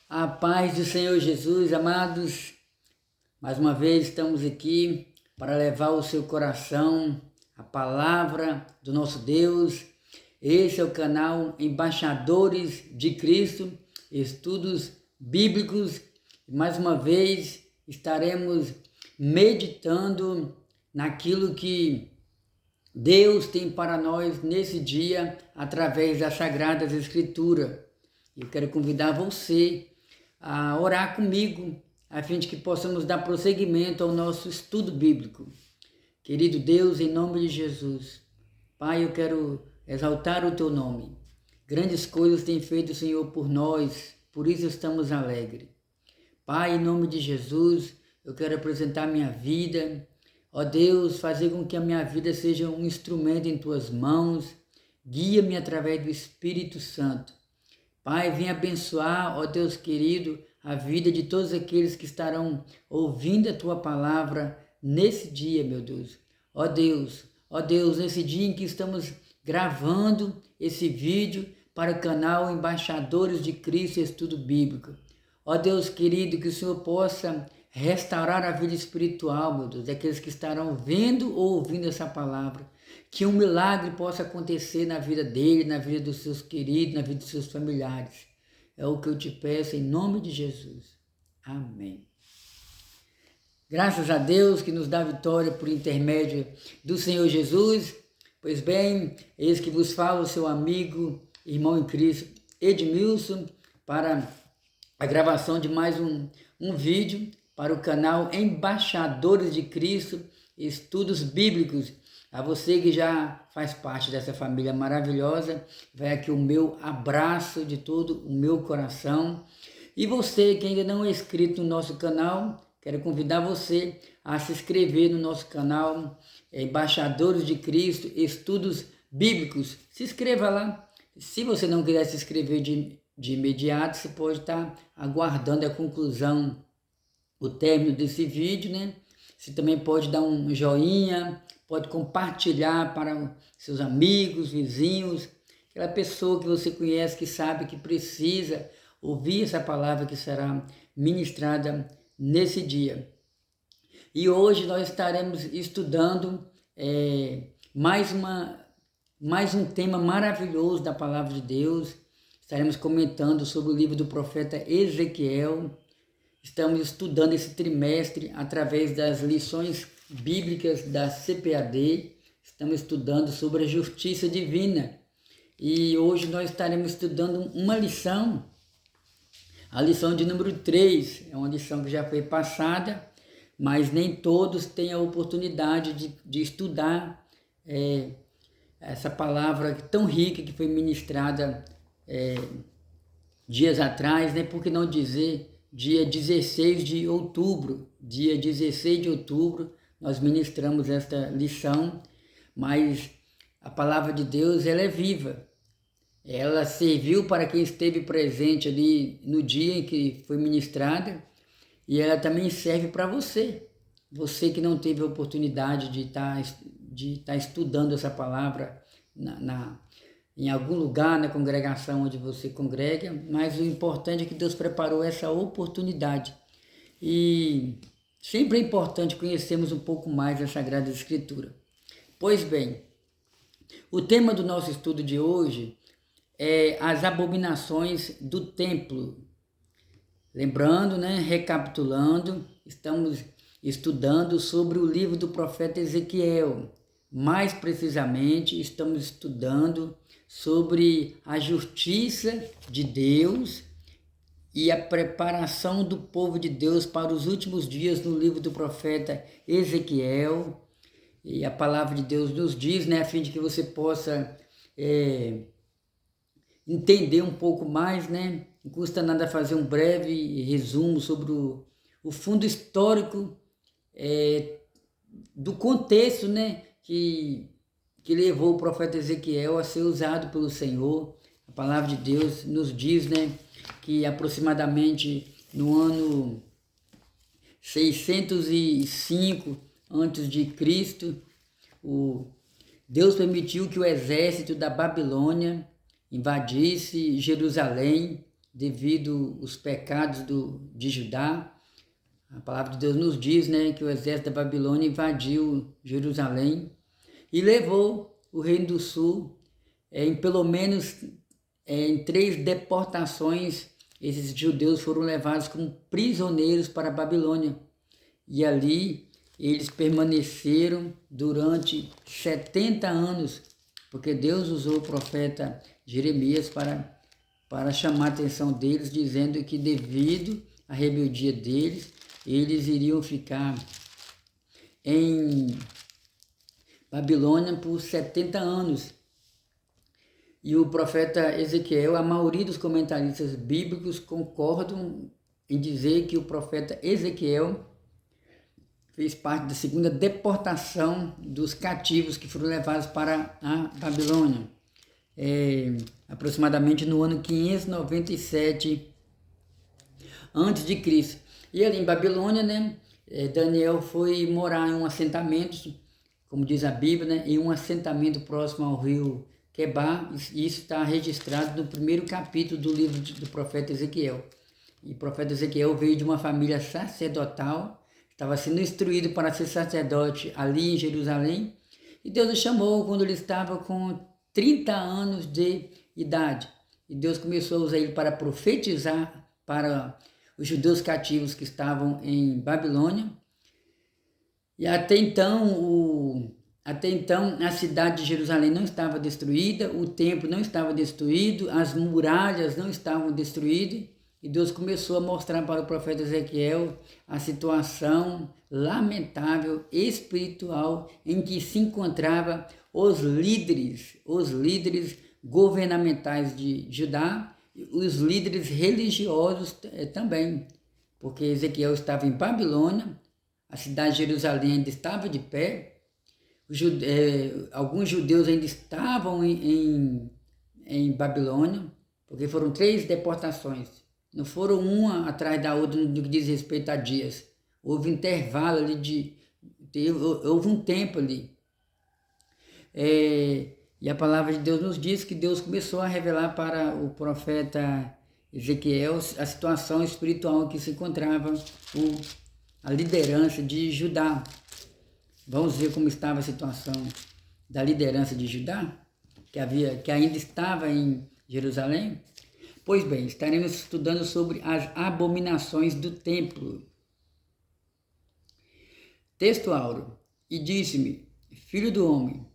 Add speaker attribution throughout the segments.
Speaker 1: A paz do Senhor Jesus, amados, mais uma vez estamos aqui para levar ao seu coração a palavra do nosso Deus. Esse é o canal Embaixadores de Cristo, estudos bíblicos. Mais uma vez estaremos meditando naquilo que Deus tem para nós nesse dia através das Sagradas Escrituras. Eu quero convidar você a orar comigo, a fim de que possamos dar prosseguimento ao nosso estudo bíblico. Querido Deus, em nome de Jesus, Pai, eu quero exaltar o Teu nome. Grandes coisas tem feito o Senhor por nós, por isso estamos alegres. Pai, em nome de Jesus, eu quero apresentar minha vida. Ó Deus, fazer com que a minha vida seja um instrumento em Tuas mãos. Guia-me através do Espírito Santo. Pai, venha abençoar, ó Deus querido, a vida de todos aqueles que estarão ouvindo a Tua palavra nesse dia, meu Deus. Ó Deus, nesse dia em que estamos gravando esse vídeo para o canal Embaixadores de Cristo Estudo Bíblico. Ó Deus querido, que o Senhor possa restaurar a vida espiritual, meu Deus, daqueles que estarão vendo ou ouvindo essa palavra. Que um milagre possa acontecer na vida dele, na vida dos seus queridos, na vida dos seus familiares. É o que eu te peço em nome de Jesus. Amém. Graças a Deus que nos dá vitória por intermédio do Senhor Jesus. Pois bem, eis que vos fala o seu amigo, irmão em Cristo, Edmilson, para a gravação de mais um vídeo para o canal Embaixadores de Cristo, Estudos Bíblicos. A você que já faz parte dessa família maravilhosa, vai aqui o meu abraço de todo o meu coração. E você que ainda não é inscrito no nosso canal, quero convidar você a se inscrever no nosso canal Embaixadores de Cristo, Estudos Bíblicos. Se inscreva lá. Se você não quiser se inscrever de imediato, você pode estar aguardando a conclusão, o término desse vídeo, né? Você também pode dar um joinha, pode compartilhar para seus amigos, vizinhos, aquela pessoa que você conhece, que sabe que precisa ouvir essa palavra que será ministrada nesse dia. E hoje nós estaremos estudando mais um tema maravilhoso da palavra de Deus. Estaremos comentando sobre o livro do profeta Ezequiel. Estamos estudando esse trimestre através das lições bíblicas da CPAD. Estamos estudando sobre a justiça divina. E hoje nós estaremos estudando uma lição, a lição de número 3. É uma lição que já foi passada, mas nem todos têm a oportunidade de estudar essa palavra tão rica que foi ministrada dias atrás, né? Por que não dizer dia 16 de outubro, nós ministramos esta lição, mas a palavra de Deus, ela é viva. Ela serviu para quem esteve presente ali no dia em que foi ministrada, e ela também serve para você. Você que não teve a oportunidade de estar estudando essa palavra em algum lugar na congregação onde você congrega, mas o importante é que Deus preparou essa oportunidade. E sempre é importante conhecermos um pouco mais a Sagrada Escritura. Pois bem, o tema do nosso estudo de hoje é as abominações do templo. Lembrando, né, recapitulando, estamos estudando sobre o livro do profeta Ezequiel. Mais precisamente, estamos estudando sobre a justiça de Deus e a preparação do povo de Deus para os últimos dias no livro do profeta Ezequiel. E a palavra de Deus nos diz, né, a fim de que você possa entender um pouco mais, né? Não custa nada fazer um breve resumo sobre o fundo histórico do contexto, né, que levou o profeta Ezequiel a ser usado pelo Senhor. A palavra de Deus nos diz, né, que aproximadamente no ano 605 a.C., Deus permitiu que o exército da Babilônia invadisse Jerusalém devido aos pecados de Judá. A palavra de Deus nos diz, né, que o exército da Babilônia invadiu Jerusalém e levou o reino do sul em pelo menos em 3 deportações. Esses judeus foram levados como prisioneiros para a Babilônia e ali eles permaneceram durante 70 anos, porque Deus usou o profeta Jeremias para chamar a atenção deles, dizendo que devido à rebeldia deles, eles iriam ficar em Babilônia por 70 anos. E o profeta Ezequiel, a maioria dos comentaristas bíblicos concordam em dizer que o profeta Ezequiel fez parte da segunda deportação dos cativos que foram levados para a Babilônia, aproximadamente no ano 597 a.C. E ali em Babilônia, né, Daniel foi morar em um assentamento, como diz a Bíblia, né, em um assentamento próximo ao rio Quebar. Isso está registrado no primeiro capítulo do livro do profeta Ezequiel. E o profeta Ezequiel veio de uma família sacerdotal, estava sendo instruído para ser sacerdote ali em Jerusalém, e Deus o chamou quando ele estava com 30 anos de idade. E Deus começou a usar ele para profetizar para os judeus cativos que estavam em Babilônia. E até então a cidade de Jerusalém não estava destruída, o templo não estava destruído, as muralhas não estavam destruídas, e Deus começou a mostrar para o profeta Ezequiel a situação lamentável espiritual em que se encontrava os líderes governamentais de Judá, os líderes religiosos também, porque Ezequiel estava em Babilônia, a cidade de Jerusalém ainda estava de pé, alguns judeus ainda estavam em Babilônia, porque foram 3 deportações, não foram uma atrás da outra no que diz respeito a dias, houve intervalo ali houve um tempo ali. E a palavra de Deus nos diz que Deus começou a revelar para o profeta Ezequiel a situação espiritual em que se encontrava a liderança de Judá. Vamos ver como estava a situação da liderança de Judá, que ainda estava em Jerusalém? Pois bem, estaremos estudando sobre as abominações do templo. Texto áureo. E disse-me, filho do homem,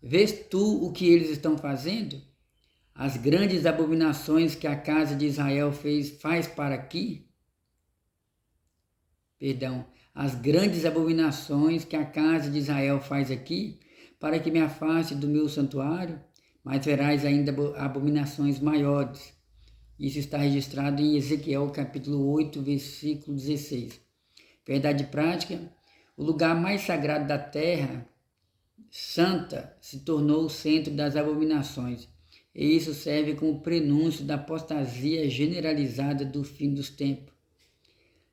Speaker 1: vês tu o que eles estão fazendo? As grandes abominações que a casa de Israel faz para aqui? As grandes abominações que a casa de Israel faz aqui, para que me afaste do meu santuário, mas verás ainda abominações maiores. Isso está registrado em Ezequiel capítulo 8, versículo 16. Verdade prática, o lugar mais sagrado da terra santa se tornou o centro das abominações, e isso serve como prenúncio da apostasia generalizada do fim dos tempos.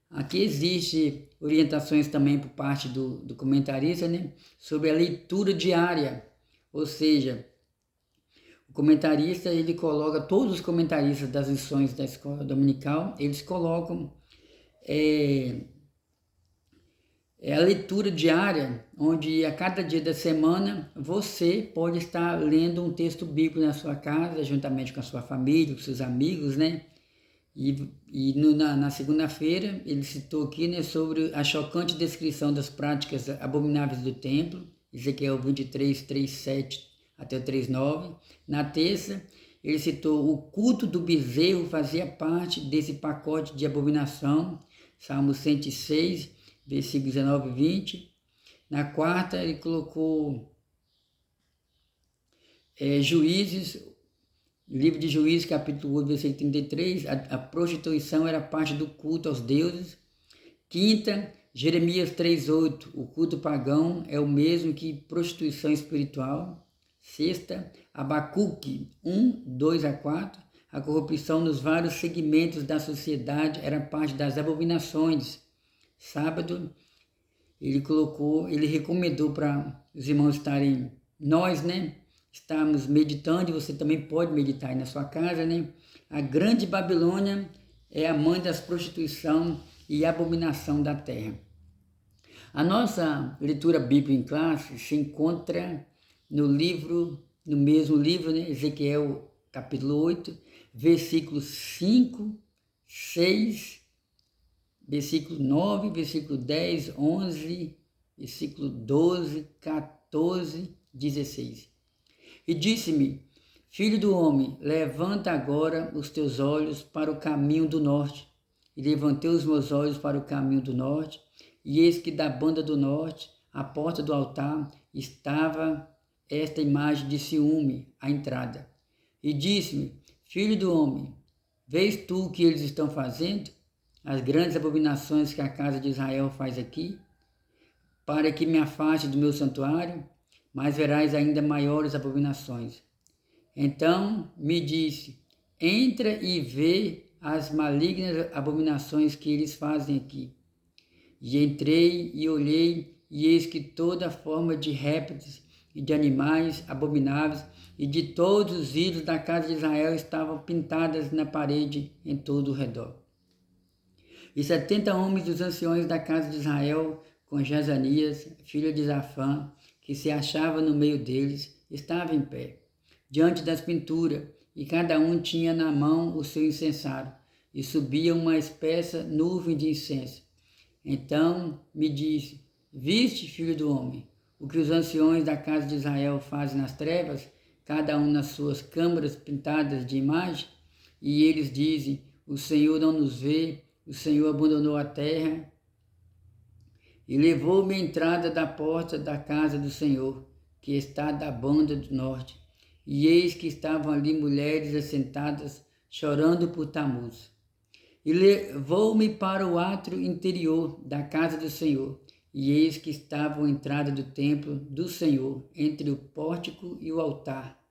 Speaker 1: Aqui existe orientações também por parte do comentarista, né, sobre a leitura diária, ou seja, o comentarista, ele coloca, todos os comentaristas das lições da escola dominical, eles colocam a leitura diária, onde a cada dia da semana você pode estar lendo um texto bíblico na sua casa, juntamente com a sua família, com seus amigos, né? Na segunda-feira ele citou aqui, né, sobre a chocante descrição das práticas abomináveis do templo, Ezequiel 23, 3:7 até o 3:9. Na terça ele citou o culto do bezerro fazia parte desse pacote de abominação, Salmo 106, versículos 19 e 20. Na quarta ele colocou Juízes, livro de Juízes, capítulo 8, versículo 33, a prostituição era parte do culto aos deuses. Quinta, Jeremias 3:8, o culto pagão é o mesmo que prostituição espiritual. Sexta, Abacuque 1:2-4, a corrupção nos vários segmentos da sociedade era parte das abominações. Sábado, ele recomendou para os irmãos estarmos meditando, e você também pode meditar aí na sua casa, né? a grande Babilônia é a mãe das prostituição e abominação da terra. A nossa leitura bíblica em classe se encontra no mesmo livro, né? Ezequiel capítulo 8, versículos 5, 6, versículo 9, versículo 10, 11, versículo 12, 14, 16. E disse-me: Filho do homem, levanta agora os teus olhos para o caminho do norte. E levantei os meus olhos para o caminho do norte, e eis que da banda do norte, à porta do altar, estava esta imagem de ciúme, à entrada. E disse-me: Filho do homem, vês tu o que eles estão fazendo? As grandes abominações que a casa de Israel faz aqui? Para que me afaste do meu santuário, mas verás ainda maiores abominações. Então me disse: entra e vê as malignas abominações que eles fazem aqui. E entrei e olhei, e eis que toda forma de répteis e de animais abomináveis e de todos os ídolos da casa de Israel estavam pintadas na parede em todo o redor. E 70 homens dos anciões da casa de Israel, com Jezanias, filho de Safã, que se achava no meio deles, estavam em pé, diante das pinturas, e cada um tinha na mão o seu incensário, e subia uma espessa nuvem de incenso. Então me disse: Viste, filho do homem, o que os anciões da casa de Israel fazem nas trevas, cada um nas suas câmaras pintadas de imagem? E eles dizem: O Senhor não nos vê, o Senhor abandonou a terra e levou-me à entrada da porta da casa do Senhor, que está da banda do norte. E eis que estavam ali mulheres assentadas, chorando por Tamuz. E levou-me para o átrio interior da casa do Senhor, e eis que estava a entrada do templo do Senhor, entre o pórtico e o altar.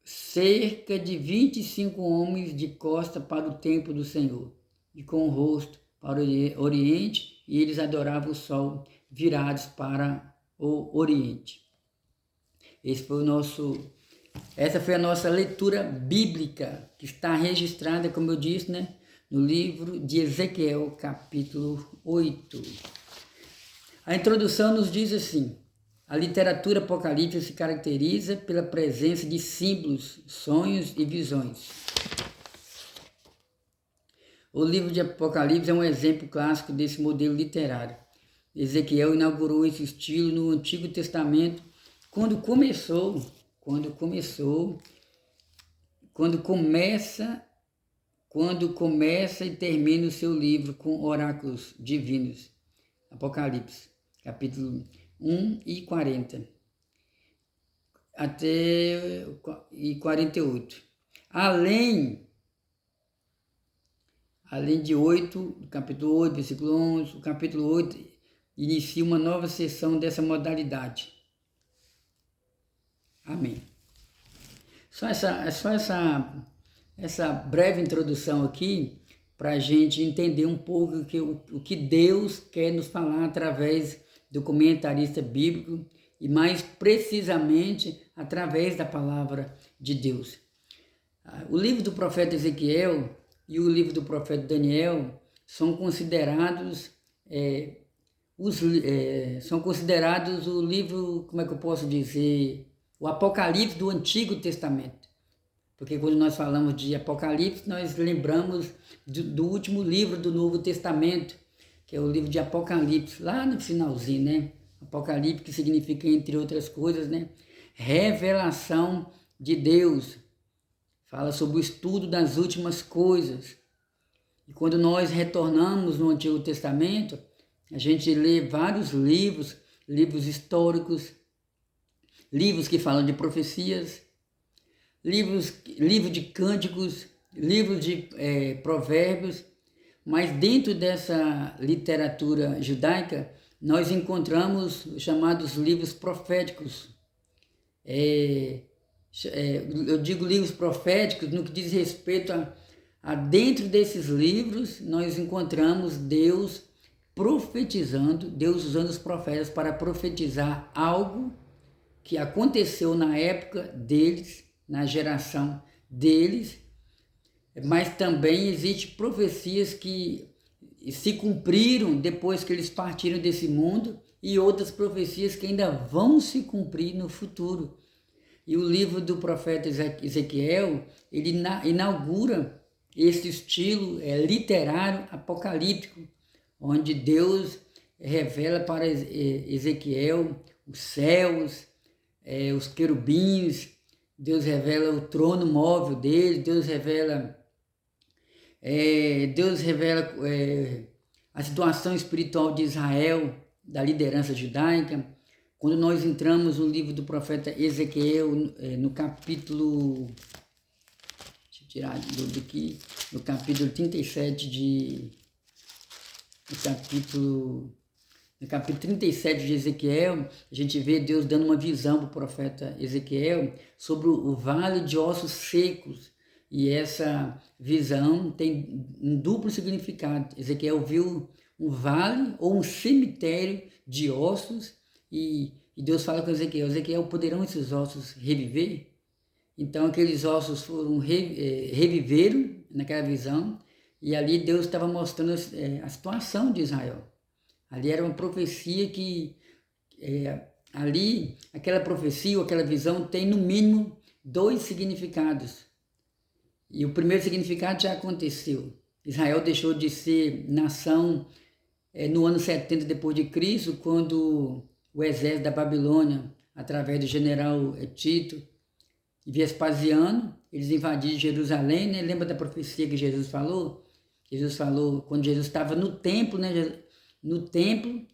Speaker 1: Cerca de 25 homens de costa para o templo do Senhor, e com o rosto para o oriente, e eles adoravam o sol, virados para o oriente. Essa foi a nossa leitura bíblica, que está registrada, como eu disse, né, no livro de Ezequiel, capítulo 8. A introdução nos diz assim: a literatura apocalíptica se caracteriza pela presença de símbolos, sonhos e visões. O livro de Apocalipse é um exemplo clássico desse modelo literário. Ezequiel inaugurou esse estilo no Antigo Testamento quando começa e termina o seu livro com oráculos divinos. Apocalipse, capítulo 1 e 40, até 48. Além de 8, capítulo 8, versículo 11, o capítulo 8 inicia uma nova sessão dessa modalidade. Amém. Só essa breve introdução aqui, para a gente entender um pouco o que Deus quer nos falar através do comentarista bíblico e mais precisamente através da palavra de Deus. O livro do profeta Ezequiel e o livro do profeta Daniel são considerados o livro, como é que eu posso dizer, o Apocalipse do Antigo Testamento. Porque quando nós falamos de Apocalipse, nós lembramos do último livro do Novo Testamento, que é o livro de Apocalipse, lá no finalzinho, né? Apocalipse, que significa, entre outras coisas, né, revelação de Deus. Fala sobre o estudo das últimas coisas. E quando nós retornamos no Antigo Testamento, a gente lê vários livros históricos, livros que falam de profecias, livro de cânticos, livros de provérbios, mas dentro dessa literatura judaica nós encontramos os chamados livros proféticos. Eu digo livros proféticos no que diz respeito a dentro desses livros nós encontramos Deus profetizando, Deus usando os profetas para profetizar algo que aconteceu na época deles, na geração deles, mas também existem profecias que se cumpriram depois que eles partiram desse mundo e outras profecias que ainda vão se cumprir no futuro. E o livro do profeta Ezequiel, ele inaugura esse estilo literário apocalíptico, onde Deus revela para Ezequiel os céus, os querubins, Deus revela o trono móvel dele, Deus revela a situação espiritual de Israel, da liderança judaica. Quando nós entramos no livro do profeta Ezequiel, no capítulo, deixa eu tirar de dúvida aqui, no capítulo 37 no capítulo 37 de Ezequiel, a gente vê Deus dando uma visão para o profeta Ezequiel sobre o vale de ossos secos. E essa visão tem um duplo significado. Ezequiel viu um vale ou um cemitério de ossos e Deus fala com Ezequiel: Ezequiel, poderão esses ossos reviver? Então aqueles ossos reviveram naquela visão, e ali Deus estava mostrando a situação de Israel. Ali era uma profecia que, ali, aquela profecia ou aquela visão tem no mínimo 2 significados. E o primeiro significado já aconteceu. Israel deixou de ser nação no ano 70 depois de Cristo, quando o exército da Babilônia, através do general Tito e Vespasiano, eles invadiram Jerusalém, né? Lembra da profecia que Jesus falou? Jesus falou quando Jesus estava no templo, né? No templo,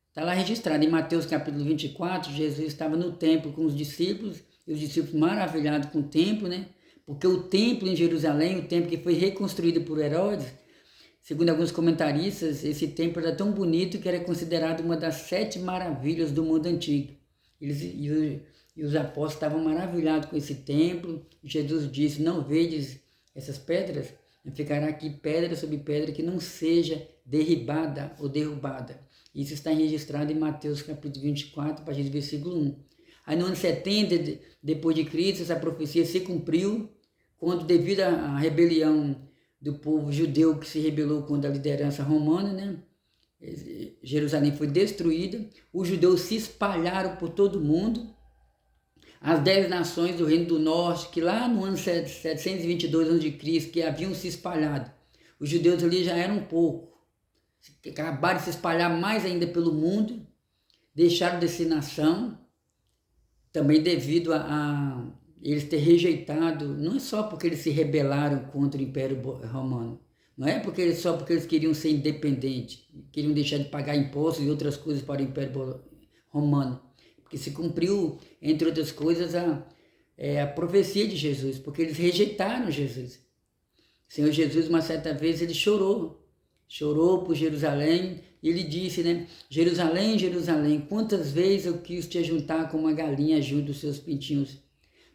Speaker 1: está lá registrado em Mateus capítulo 24, Jesus estava no templo com os discípulos, e os discípulos maravilhados com o templo, né? Porque o templo em Jerusalém, o templo que foi reconstruído por Herodes, segundo alguns comentaristas, esse templo era tão bonito que era considerado uma das 7 maravilhas do mundo antigo. E os apóstolos estavam maravilhados com esse templo. Jesus disse: não vedes essas pedras? Ficará aqui pedra sobre pedra que não seja derribada ou derrubada. Isso está registrado em Mateus capítulo 24, a partir do versículo 1. Aí no ano 70, depois de Cristo, essa profecia se cumpriu, quando, devido à rebelião do povo judeu que se rebelou contra a liderança romana, né? Jerusalém foi destruída, os judeus se espalharam por todo o mundo. As 10 nações do Reino do Norte, que lá no ano 722 a.C., que haviam se espalhado, os judeus ali já eram pouco, acabaram de se espalhar mais ainda pelo mundo, deixaram de ser nação, também devido a eles ter rejeitado, não é só porque eles se rebelaram contra o Império Romano, não é só porque eles queriam ser independentes, queriam deixar de pagar impostos e outras coisas para o Império Romano, porque se cumpriu, entre outras coisas, a profecia de Jesus, porque eles rejeitaram Jesus. O Senhor Jesus, uma certa vez, ele chorou por Jerusalém, e ele disse, né: Jerusalém, Jerusalém, quantas vezes eu quis te ajuntar como uma galinha junto dos seus pintinhos,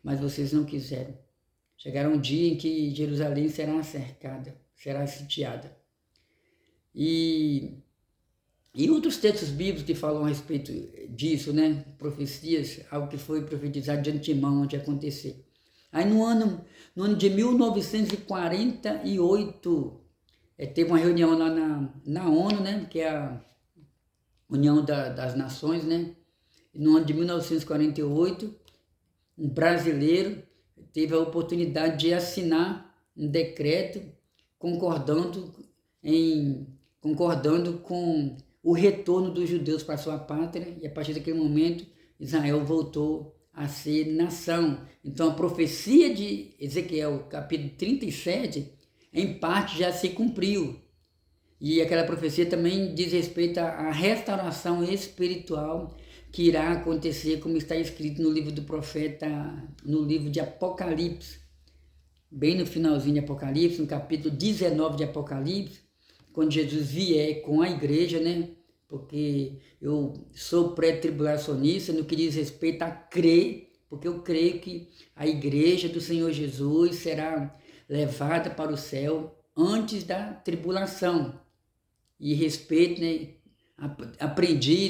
Speaker 1: mas vocês não quiseram. Chegará um dia em que Jerusalém será cercada, será sitiada. E outros textos bíblicos que falam a respeito disso, né? Profecias, algo que foi profetizado de antemão antes de acontecer. Aí no ano de 1948, teve uma reunião lá na ONU, né? Que é a União das Nações, né? E no ano de 1948, um brasileiro teve a oportunidade de assinar um decreto concordando com o retorno dos judeus para sua pátria, e a partir daquele momento Israel voltou a ser nação. Então a profecia de Ezequiel, capítulo 37, em parte já se cumpriu. E aquela profecia também diz respeito à restauração espiritual que irá acontecer, como está escrito no livro do profeta, no livro de Apocalipse, bem no finalzinho de Apocalipse, no capítulo 19 de Apocalipse, quando Jesus vier com a igreja, né? Porque eu sou pré-tribulacionista no que diz respeito a crer, porque eu creio que a igreja do Senhor Jesus será levada para o céu antes da tribulação. E respeito, né?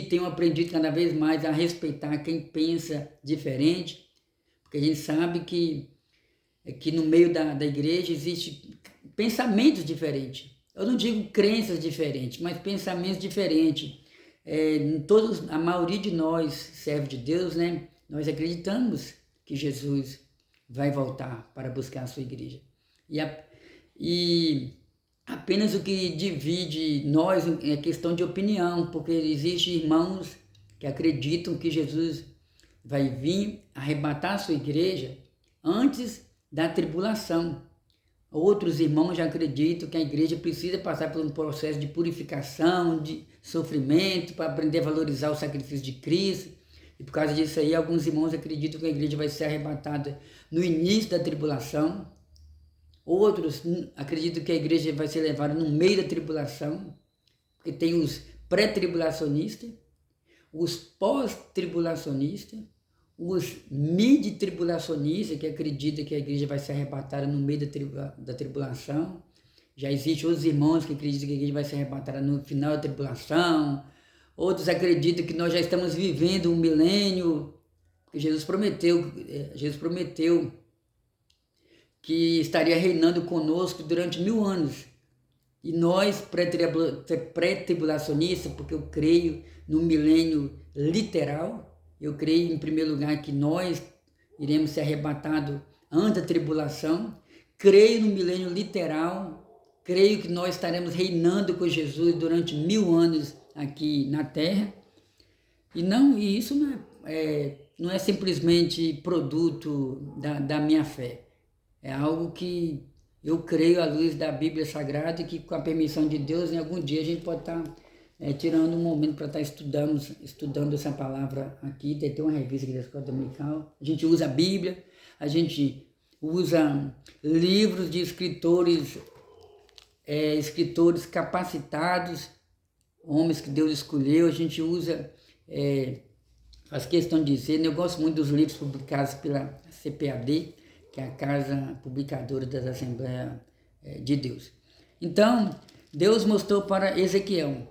Speaker 1: Tenho aprendido cada vez mais a respeitar quem pensa diferente, porque a gente sabe que é que no meio da igreja existem pensamentos diferentes. Eu não digo crenças diferentes, mas pensamentos diferentes. A maioria de nós, servos de Deus, né? Nós acreditamos que Jesus vai voltar para buscar a sua igreja. E apenas o que divide nós é questão de opinião, porque existem irmãos que acreditam que Jesus vai vir arrebatar a sua igreja antes da tribulação. Outros irmãos já acreditam que a igreja precisa passar por um processo de purificação, de sofrimento, para aprender a valorizar o sacrifício de Cristo. E por causa disso aí, alguns irmãos acreditam que a igreja vai ser arrebatada no início da tribulação. Outros acreditam que a igreja vai ser levada no meio da tribulação, porque tem os pré-tribulacionistas, os pós-tribulacionistas, os mid-tribulacionistas, que acreditam que a igreja vai ser arrebatada no meio da tribulação. Já existem outros irmãos que acreditam que a igreja vai ser arrebatada no final da tribulação. Outros acreditam que nós já estamos vivendo um milênio, porque Jesus prometeu que estaria reinando conosco durante 1000 anos. E nós, pré-tribulacionistas, porque eu creio no milênio literal, eu creio, em primeiro lugar, que nós iremos ser arrebatados antes da tribulação. Creio no milênio literal. Creio que nós estaremos reinando com Jesus durante 1000 anos aqui na Terra. E isso não é simplesmente produto da minha fé. É algo que eu creio à luz da Bíblia Sagrada e que, com a permissão de Deus, em algum dia a gente pode estar tirando um momento para estar estudando essa palavra aqui. Tem uma revista aqui da Escola Dominical. A gente usa a Bíblia, a gente usa livros de escritores capacitados, homens que Deus escolheu. A gente usa, faz questão de dizer, eu gosto muito dos livros publicados pela CPAD, que é a Casa Publicadora das Assembleias de Deus. Então, Deus mostrou para Ezequiel.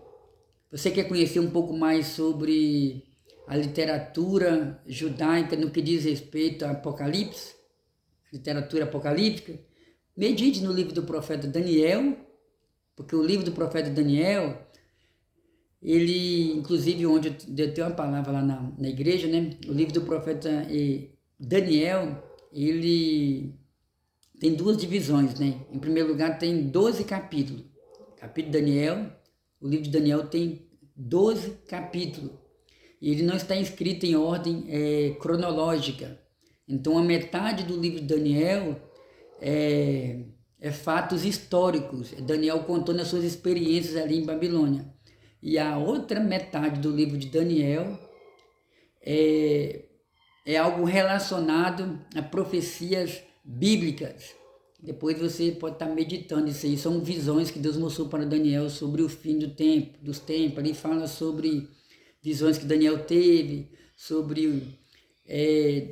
Speaker 1: Você quer conhecer um pouco mais sobre a literatura judaica no que diz respeito a Apocalipse, literatura apocalíptica? Medite no livro do profeta Daniel, porque o livro do profeta Daniel, ele, inclusive, onde eu tenho uma palavra lá na igreja, né? O livro do profeta Daniel, ele tem 2 divisões, né? Em primeiro lugar, tem 12 capítulos. Capítulo de Daniel, o livro de Daniel tem 12 capítulos. E ele não está escrito em ordem cronológica. Então, a metade do livro de Daniel é fatos históricos. Daniel contando as suas experiências ali em Babilônia. E a outra metade do livro de Daniel é algo relacionado a profecias bíblicas. Depois você pode estar meditando isso aí. São visões que Deus mostrou para Daniel sobre o fim dos tempos. Ali fala sobre visões que Daniel teve, sobre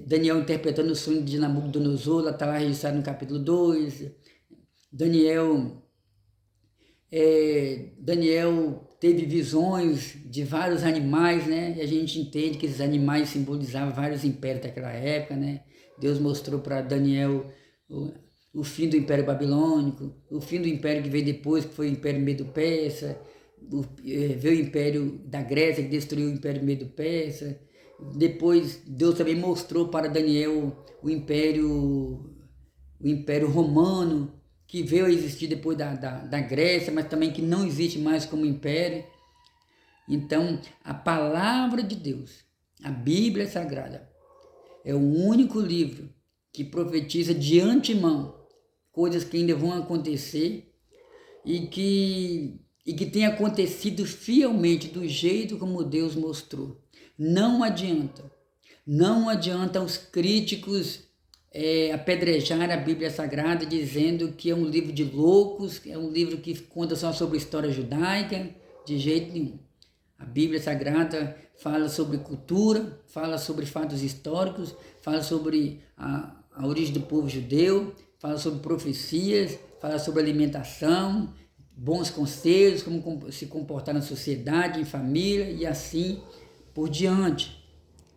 Speaker 1: Daniel interpretando o sonho de Nabucodonosor, está lá registrado no capítulo 2. Daniel teve visões de vários animais, né? E a gente entende que esses animais simbolizavam vários impérios daquela época, né? Deus mostrou para Daniel o fim do Império Babilônico, o fim do império que veio depois, que foi o Império Medo-Persa, veio o Império da Grécia, que destruiu o Império Medo-Persa. Depois, Deus também mostrou para Daniel o Império Romano, que veio a existir depois da Grécia, mas também que não existe mais como império. Então, a palavra de Deus, a Bíblia Sagrada, é o único livro que profetiza de antemão coisas que ainda vão acontecer e que tem acontecido fielmente do jeito como Deus mostrou. Não adianta os críticos apedrejar a Bíblia Sagrada dizendo que é um livro de loucos, é um livro que conta só sobre a história judaica. De jeito nenhum. A Bíblia Sagrada fala sobre cultura, fala sobre fatos históricos, fala sobre a origem do povo judeu, fala sobre profecias, fala sobre alimentação, bons conselhos, como se comportar na sociedade, em família e assim por diante.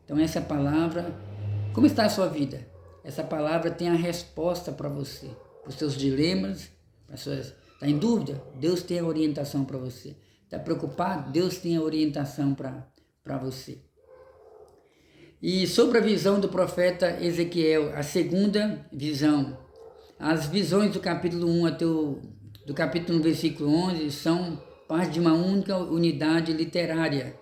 Speaker 1: Então essa palavra, como está a sua vida? essa palavra tem a resposta para você, para os seus dilemas, está em dúvida? Deus tem a orientação para você. Está preocupado? Deus tem a orientação para você. E sobre a visão do profeta Ezequiel, a segunda visão, as visões do capítulo 1 até do capítulo 1, versículo 11, são parte de uma única unidade literária.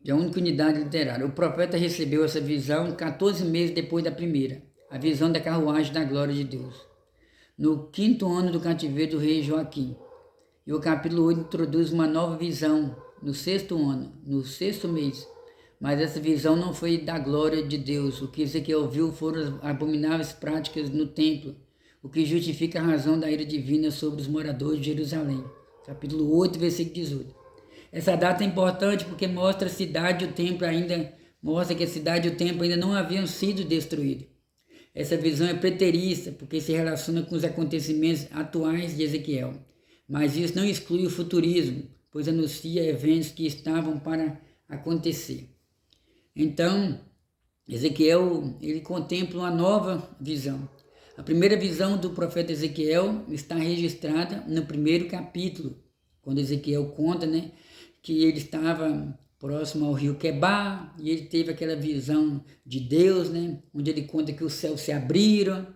Speaker 1: De uma única unidade literária. O profeta recebeu essa visão 14 meses depois da primeira, a visão da carruagem da glória de Deus, no 5º ano do cativeiro do rei Joaquim. E o capítulo 8 introduz uma nova visão no 6º ano, no 6º mês. Mas essa visão não foi da glória de Deus. O que Ezequiel viu foram as abomináveis práticas no templo, o que justifica a razão da ira divina sobre os moradores de Jerusalém. Capítulo 8, versículo 18. Essa data é importante porque mostra que a cidade e o templo ainda não haviam sido destruídos. Essa visão é preterista porque se relaciona com os acontecimentos atuais de Ezequiel. Mas isso não exclui o futurismo, pois anuncia eventos que estavam para acontecer. Então, Ezequiel, ele contempla uma nova visão. A primeira visão do profeta Ezequiel está registrada no 1º capítulo, quando Ezequiel conta, que ele estava próximo ao rio Quebar, e ele teve aquela visão de Deus, onde ele conta que os céus se abriram,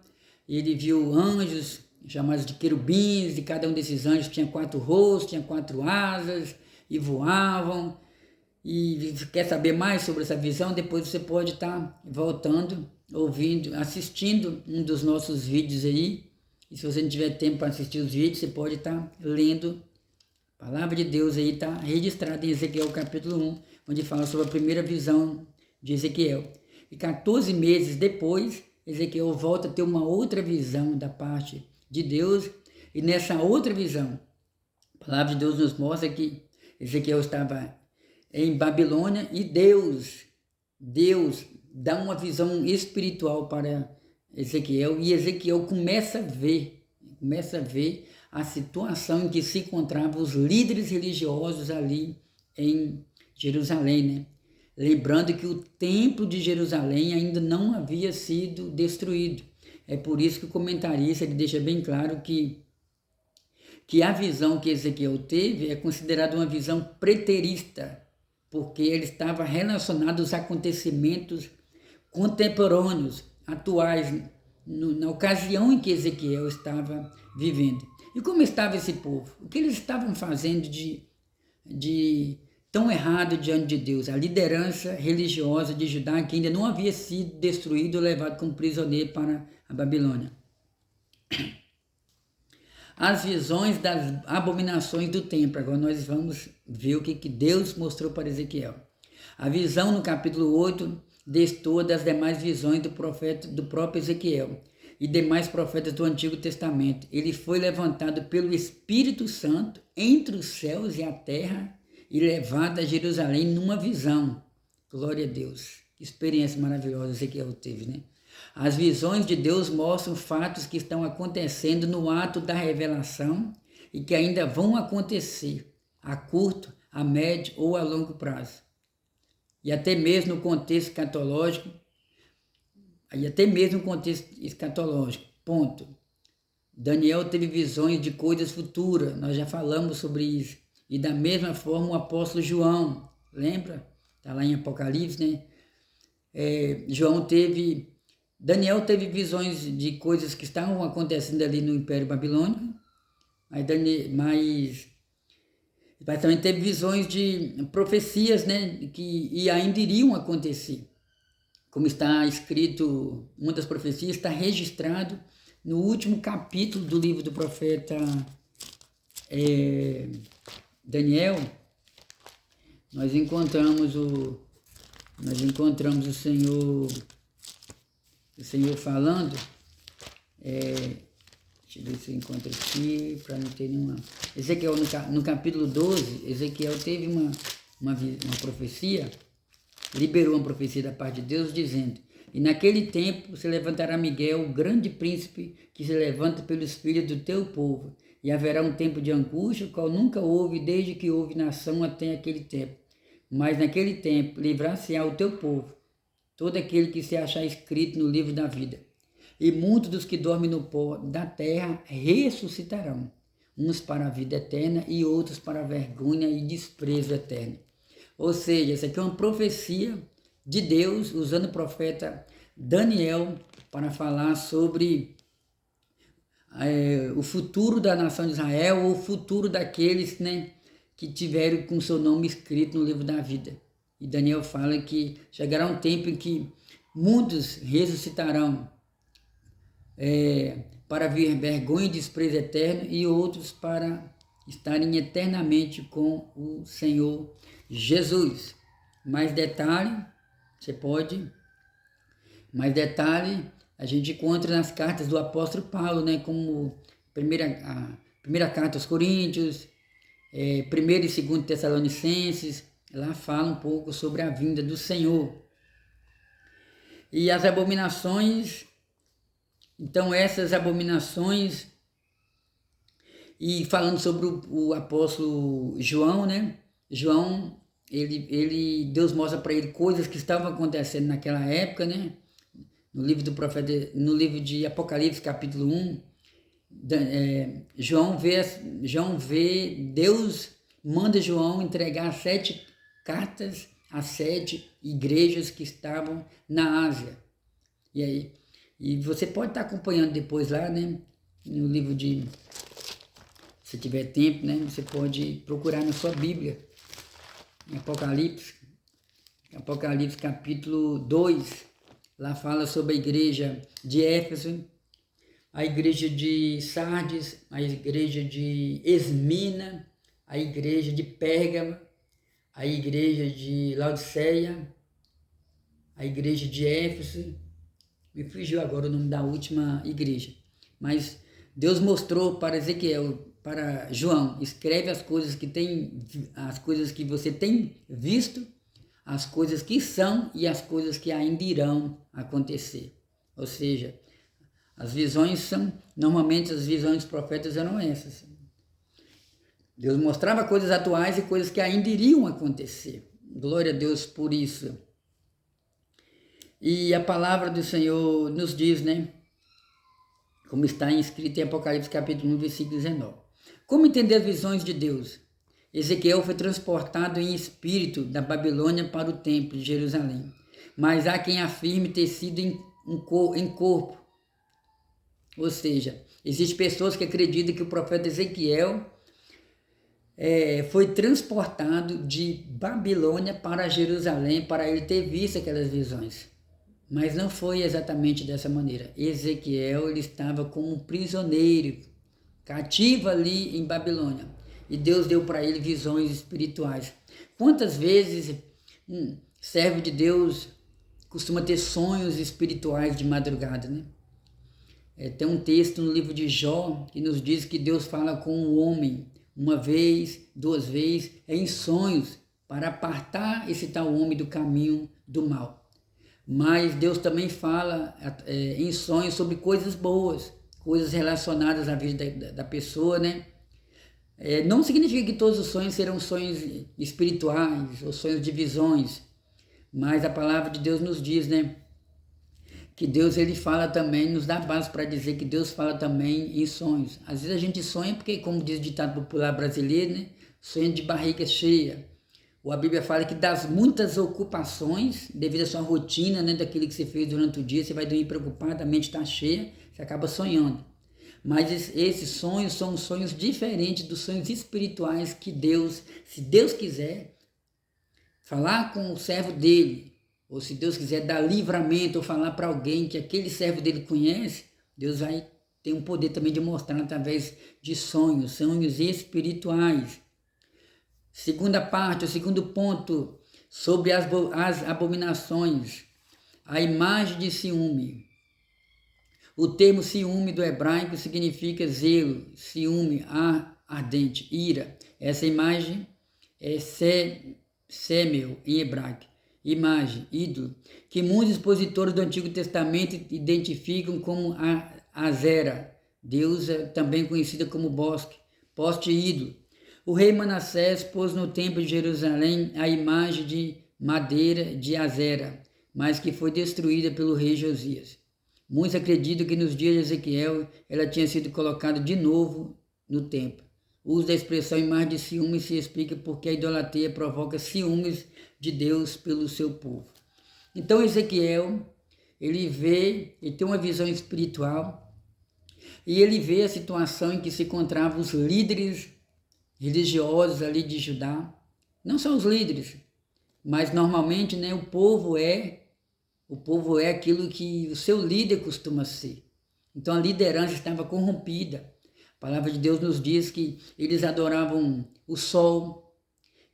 Speaker 1: e ele viu anjos chamados de querubins, e cada um desses anjos tinha 4 rostos, tinha 4 asas, e voavam. E quer saber mais sobre essa visão? Depois você pode estar voltando, ouvindo, assistindo um dos nossos vídeos aí. E se você não tiver tempo para assistir os vídeos, você pode estar lendo. A palavra de Deus aí está registrada em Ezequiel capítulo 1, onde fala sobre a primeira visão de Ezequiel. E 14 meses depois, Ezequiel volta a ter uma outra visão da parte de Deus. E nessa outra visão, a palavra de Deus nos mostra que Ezequiel estava em Babilônia e Deus dá uma visão espiritual para Ezequiel, e Ezequiel começa a ver a situação em que se encontravam os líderes religiosos ali em Jerusalém, Lembrando que o templo de Jerusalém ainda não havia sido destruído. É por isso que o comentarista ele deixa bem claro que a visão que Ezequiel teve é considerada uma visão preterista, porque ele estava relacionado aos acontecimentos contemporâneos, atuais, na ocasião em que Ezequiel estava vivendo. E como estava esse povo? O que eles estavam fazendo de tão errado diante de Deus? A liderança religiosa de Judá, que ainda não havia sido destruído ou levado como prisioneiro para a Babilônia. As visões das abominações do templo. Agora nós vamos ver o que Deus mostrou para Ezequiel. A visão no capítulo 8 destoa das demais visões do próprio Ezequiel e demais profetas do Antigo Testamento. Ele foi levantado pelo Espírito Santo entre os céus e a terra e levado a Jerusalém numa visão. Glória a Deus. Que experiência maravilhosa Ezequiel teve, né? As visões de Deus mostram fatos que estão acontecendo no ato da revelação e que ainda vão acontecer a curto, a médio ou a longo prazo. E até mesmo no contexto escatológico, ponto. Daniel teve visões de coisas futuras, nós já falamos sobre isso. E da mesma forma o apóstolo João, lembra? Está lá em Apocalipse, né? Daniel teve visões de coisas que estavam acontecendo ali no Império Babilônico, mas também teve visões de profecias, né, que ainda iriam acontecer. Como está escrito, uma das profecias está registrado no último capítulo do livro do profeta Daniel. Nós encontramos o Senhor falando, deixa eu ver se eu encontro aqui, para não ter nenhuma... Ezequiel, no capítulo 12, Ezequiel teve uma profecia, liberou uma profecia da parte de Deus, dizendo: e naquele tempo se levantará Miguel, o grande príncipe, que se levanta pelos filhos do teu povo, e haverá um tempo de angústia, qual nunca houve desde que houve nação até aquele tempo. mas naquele tempo livrar-se-á o teu povo, todo aquele que se achar escrito no livro da vida. E muitos dos que dormem no pó da terra ressuscitarão, uns para a vida eterna e outros para a vergonha e desprezo eterno. Ou seja, essa aqui é uma profecia de Deus, usando o profeta Daniel para falar sobre o futuro da nação de Israel, ou o futuro daqueles, né, que tiveram com seu nome escrito no livro da vida. E Daniel fala que chegará um tempo em que muitos ressuscitarão para vir vergonha e desprezo eterno, e outros para estarem eternamente com o Senhor Jesus. Mais detalhe a gente encontra nas cartas do apóstolo Paulo, né, como a primeira carta aos Coríntios, 1 e 2 Tessalonicenses. Lá fala um pouco sobre a vinda do Senhor. E as abominações, então essas abominações, e falando sobre o apóstolo João, né? João, Deus mostra para ele coisas que estavam acontecendo naquela época, né? No livro de Apocalipse, capítulo 1, João vê, Deus manda João entregar 7 cartas a 7 igrejas que estavam na Ásia. E você pode estar acompanhando depois lá, né? No livro se tiver tempo, né? Você pode procurar na sua Bíblia, em Apocalipse capítulo 2, lá fala sobre a igreja de Éfeso, a igreja de Sardes, a igreja de Esmina, a igreja de Pérgamo, a igreja de Laodiceia, a igreja de Éfeso. Me fugiu agora o nome da última igreja. Mas Deus mostrou para para João, escreve as coisas que você tem visto, as coisas que são e as coisas que ainda irão acontecer. Ou seja, normalmente as visões dos profetas eram essas. Deus mostrava coisas atuais e coisas que ainda iriam acontecer. Glória a Deus por isso. E a palavra do Senhor nos diz, né? Como está escrito em Apocalipse capítulo 1, versículo 19. Como entender as visões de Deus? Ezequiel foi transportado em espírito da Babilônia para o templo de Jerusalém. Mas há quem afirme ter sido em corpo. Ou seja, existem pessoas que acreditam que o profeta Ezequiel foi transportado de Babilônia para Jerusalém para ele ter visto aquelas visões. Mas não foi exatamente dessa maneira. Ezequiel ele estava como um prisioneiro, cativo ali em Babilônia. E Deus deu para ele visões espirituais. Quantas vezes servo de Deus costuma ter sonhos espirituais de madrugada, né? Tem um texto no livro de Jó que nos diz que Deus fala com o homem uma vez, 2 vezes, em sonhos, para apartar esse tal homem do caminho do mal. Mas Deus também fala em sonhos sobre coisas boas, coisas relacionadas à vida da pessoa, né? Não significa que todos os sonhos serão sonhos espirituais ou sonhos de visões, mas a palavra de Deus nos diz, né? Que Deus ele fala também, nos dá base para dizer que Deus fala também em sonhos. Às vezes a gente sonha porque, como diz o ditado popular brasileiro, né? Sonho de barriga cheia. Ou a Bíblia fala que das muitas ocupações, devido à sua rotina, né, daquilo que você fez durante o dia, você vai dormir preocupado, a mente está cheia, você acaba sonhando. Mas esses sonhos são sonhos diferentes dos sonhos espirituais que Deus, se Deus quiser, falar com o servo dele, ou se Deus quiser dar livramento ou falar para alguém que aquele servo dele conhece, Deus vai ter um poder também de mostrar através de sonhos espirituais. Segunda parte, o segundo ponto, sobre as abominações, a imagem de ciúme. O termo ciúme do hebraico significa zelo, ciúme, ardente, ira. Essa imagem é semel em hebraico, imagem, ídolo, que muitos expositores do Antigo Testamento identificam como a Azera, deusa também conhecida como bosque, poste ídolo. O rei Manassés pôs no templo de Jerusalém a imagem de madeira de Azera, mas que foi destruída pelo rei Josias. Muitos acreditam que nos dias de Ezequiel ela tinha sido colocada de novo no templo. O uso da expressão imagem de ciúmes se explica porque a idolatria provoca ciúmes de Deus pelo seu povo. Então Ezequiel, ele tem uma visão espiritual e ele vê a situação em que se encontravam os líderes religiosos ali de Judá. Não só os líderes, mas normalmente, né, o povo é aquilo que o seu líder costuma ser. Então a liderança estava corrompida. A palavra de Deus nos diz que eles adoravam o sol,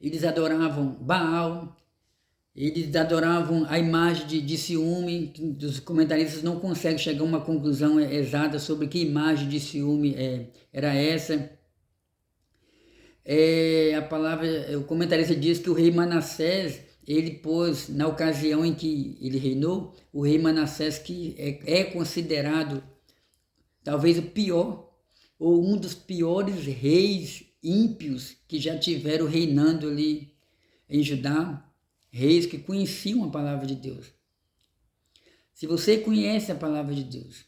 Speaker 1: eles adoravam Baal, eles adoravam a imagem de ciúme. Os comentaristas não conseguem chegar a uma conclusão exata sobre que imagem de ciúme era essa. O comentarista diz que o rei Manassés, ele pôs, na ocasião em que ele reinou, o rei Manassés, que é considerado talvez o pior, ou um dos piores reis ímpios que já tiveram reinando ali em Judá, reis que conheciam a palavra de Deus. Se você conhece a palavra de Deus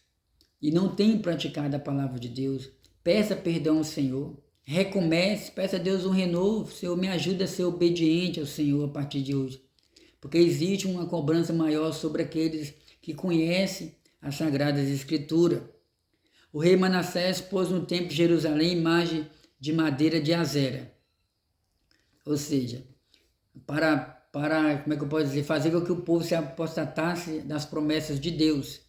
Speaker 1: e não tem praticado a palavra de Deus, peça perdão ao Senhor, recomece, peça a Deus um renovo. Senhor, me ajuda a ser obediente ao Senhor a partir de hoje, porque existe uma cobrança maior sobre aqueles que conhecem as Sagradas Escrituras. O rei Manassés pôs no templo de Jerusalém imagem de madeira de Azera, ou seja, para como é que eu posso dizer, fazer com que o povo se apostatasse das promessas de Deus.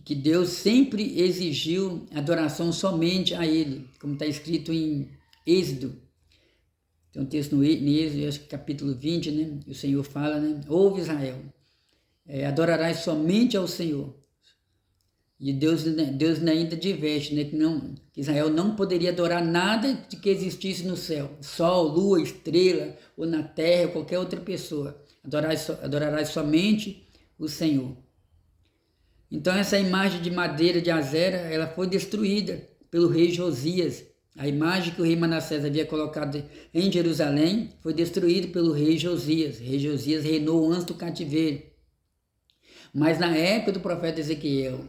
Speaker 1: Que Deus sempre exigiu adoração somente a Ele, como está escrito em Êxodo. Tem um texto no Êxodo, acho que capítulo 20, né? O Senhor fala, né? Ouve Israel, adorarás somente ao Senhor. E Deus ainda diverte, né? Que Israel não poderia adorar nada de que existisse no céu. Sol, lua, estrela, ou na terra, ou qualquer outra pessoa. Adorarás somente o Senhor. Então essa imagem de madeira de Azera, ela foi destruída pelo rei Josias. A imagem que o rei Manassés havia colocado em Jerusalém foi destruída pelo rei Josias. O rei Josias reinou antes do cativeiro. Mas na época do profeta Ezequiel,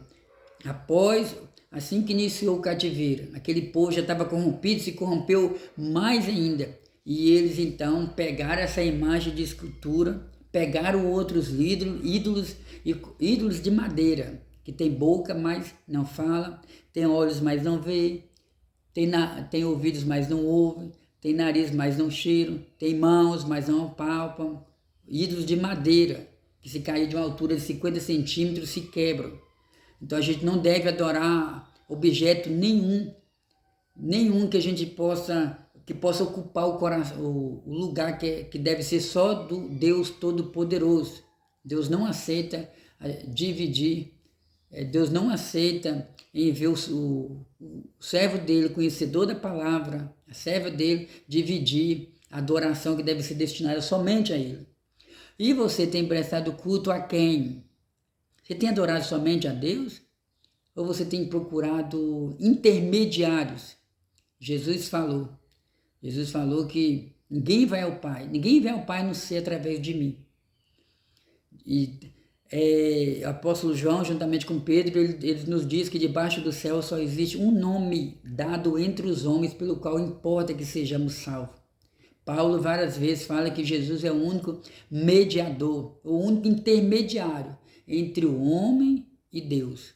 Speaker 1: assim que iniciou o cativeiro, aquele povo já estava corrompido, se corrompeu mais ainda. E eles então pegaram essa imagem de escultura, pegaram outros ídolos de madeira, que tem boca, mas não fala, tem olhos, mas não vê, tem ouvidos, mas não ouve, tem nariz, mas não cheira, tem mãos, mas não apalpam. Ídolos de madeira, que se cair de uma altura de 50 centímetros se quebram. Então a gente não deve adorar objeto nenhum que a gente possa ocupar o coração, o lugar que deve ser só do Deus Todo-Poderoso. Deus não aceita dividir, Deus não aceita em ver o servo dele, conhecedor da palavra, a serva dele, dividir a adoração que deve ser destinada somente a ele. E você tem prestado culto a quem? Você tem adorado somente a Deus? Ou você tem procurado intermediários? Jesus falou que ninguém vai ao Pai não ser através de mim. E o apóstolo João, juntamente com Pedro, ele nos diz que debaixo do céu só existe um nome dado entre os homens pelo qual importa que sejamos salvos. Paulo várias vezes fala que Jesus é o único mediador, o único intermediário entre o homem e Deus.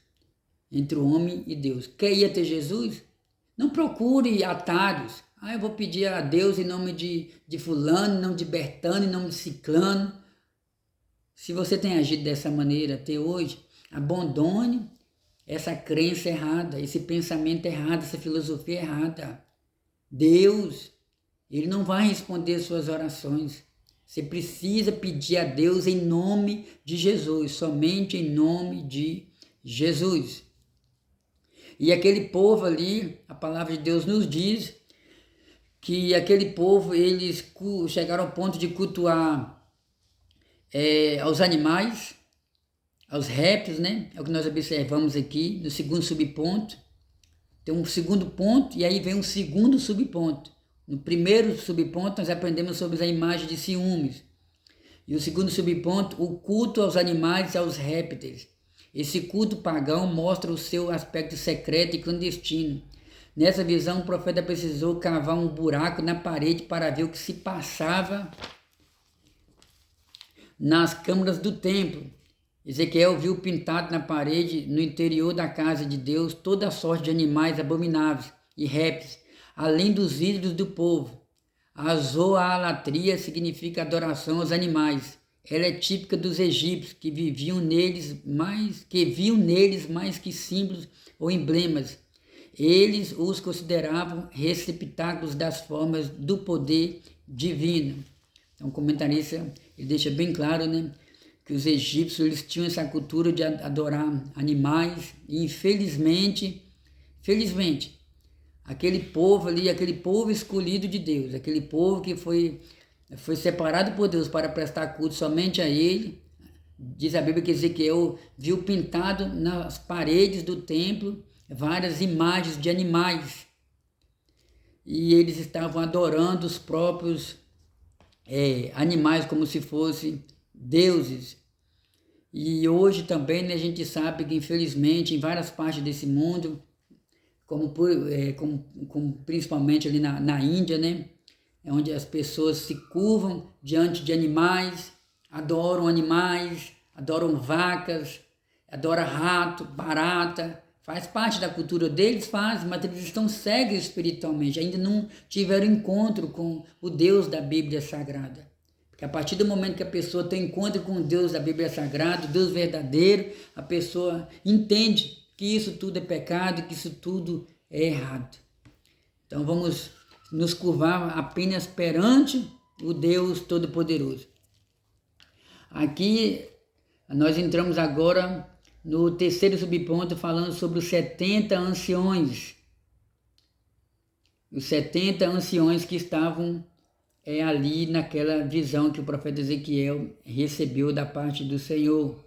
Speaker 1: Entre o homem e Deus. Quer ir até Jesus? Não procure atalhos. Eu vou pedir a Deus em nome de fulano, em nome de Bertano, em nome de ciclano. Se você tem agido dessa maneira até hoje, abandone essa crença errada, esse pensamento errado, essa filosofia errada. Deus, Ele não vai responder suas orações. Você precisa pedir a Deus em nome de Jesus, somente em nome de Jesus. E aquele povo ali, a palavra de Deus nos diz que aquele povo, eles chegaram ao ponto de cultuar aos animais, aos répteis, né? É o que nós observamos aqui no segundo subponto. tem um segundo ponto e aí vem um segundo subponto. No primeiro subponto nós aprendemos sobre a imagem de ciúmes. E o segundo subponto, o culto aos animais e aos répteis. Esse culto pagão mostra o seu aspecto secreto e clandestino. Nessa visão, o profeta precisou cavar um buraco na parede para ver o que se passava nas câmaras do templo. Ezequiel viu pintado na parede, no interior da casa de Deus, toda sorte de animais abomináveis e répteis, além dos ídolos do povo. A zoolatria significa adoração aos animais. Ela é típica dos egípcios, que viam neles mais que símbolos ou emblemas. Eles os consideravam receptáculos das formas do poder divino. Então, o comentarista ele deixa bem claro, né, que os egípcios eles tinham essa cultura de adorar animais e infelizmente, aquele povo ali, aquele povo escolhido de Deus, aquele povo que foi separado por Deus para prestar culto somente a Ele, diz a Bíblia que Ezequiel viu pintado nas paredes do templo várias imagens de animais e eles estavam adorando os próprios animais como se fossem deuses. E hoje também, né, a gente sabe que infelizmente em várias partes desse mundo, como principalmente ali na Índia, né, é onde as pessoas se curvam diante de animais, adoram vacas, adoram rato, barata, faz parte da cultura deles, mas eles estão cegos espiritualmente, ainda não tiveram encontro com o Deus da Bíblia Sagrada. Porque a partir do momento que a pessoa tem encontro com o Deus da Bíblia Sagrada, o Deus verdadeiro, a pessoa entende que isso tudo é pecado, que isso tudo é errado. Então vamos nos curvar apenas perante o Deus Todo-Poderoso. Aqui nós entramos agora no terceiro subponto, falando sobre os 70 anciões. Os 70 anciões que estavam ali naquela visão que o profeta Ezequiel recebeu da parte do Senhor.